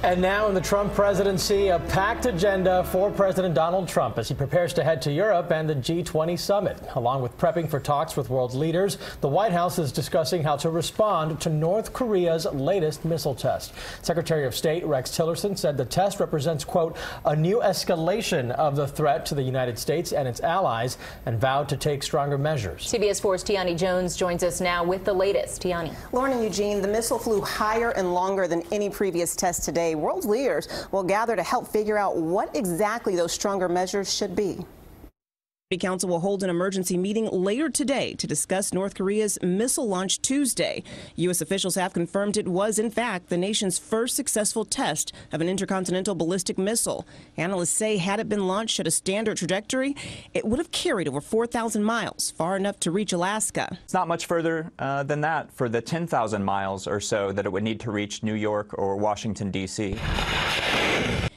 And now in the Trump presidency, a packed agenda for President Donald Trump as he prepares to head to Europe and the G20 summit. Along with prepping for talks with world leaders, the White House is discussing how to respond to North Korea's latest missile test. Secretary of State Rex Tillerson said the test represents, quote, a new escalation of the threat to the United States and its allies, and vowed to take stronger measures. CBS 4's Tiani Jones joins us now with the latest. Tiani. Lauren and Eugene, the missile flew higher and longer than any previous test today. World leaders will gather to help figure out what exactly those stronger measures should be. The Council will hold an emergency meeting later today to discuss North Korea's missile launch Tuesday. U.S. officials have confirmed it was, in fact, the nation's first successful test of an intercontinental ballistic missile. Analysts say had it been launched at a standard trajectory, it would have carried over 4,000 miles, far enough to reach Alaska. It's not much further than that for the 10,000 miles or so that it would need to reach New York or Washington, D.C.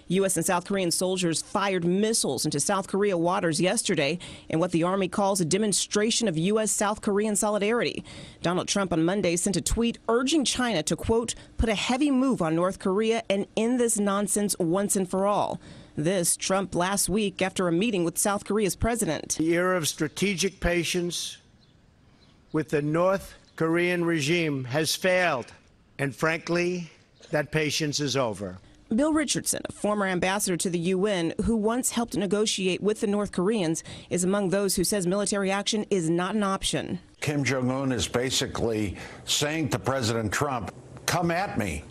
U.S. and South Korean soldiers fired missiles into South Korea waters yesterday in what the Army calls a demonstration of U.S.-South Korean solidarity. Donald Trump on Monday sent a tweet urging China to, quote, put a heavy move on North Korea and end this nonsense once and for all. This, Trump last week after a meeting with South Korea's president. The era of strategic patience with the North Korean regime has failed, and frankly, that patience is over. Bill Richardson, a former ambassador to the UN who once helped negotiate with the North Koreans, is among those who says military action is not an option. Kim Jong-un is basically saying to President Trump, come at me.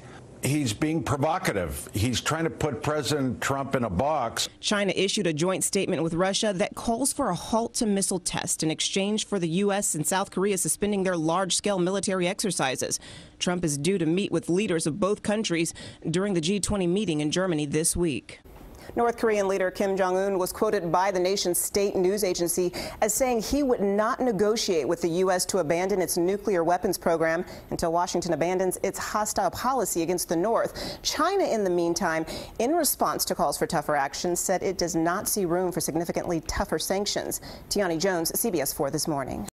He's being provocative. He's trying to put President Trump in a box. China issued a joint statement with Russia that calls for a halt to missile tests in exchange for the U.S. and South Korea suspending their large-scale military exercises. Trump is due to meet with leaders of both countries during the G20 meeting in Germany this week. North Korean leader Kim Jong-un was quoted by the nation's state news agency as saying he would not negotiate with the U.S. to abandon its nuclear weapons program until Washington abandons its hostile policy against the North. China, in the meantime, in response to calls for tougher action, said it does not see room for significantly tougher sanctions. Tiani Jones, CBS 4 this morning.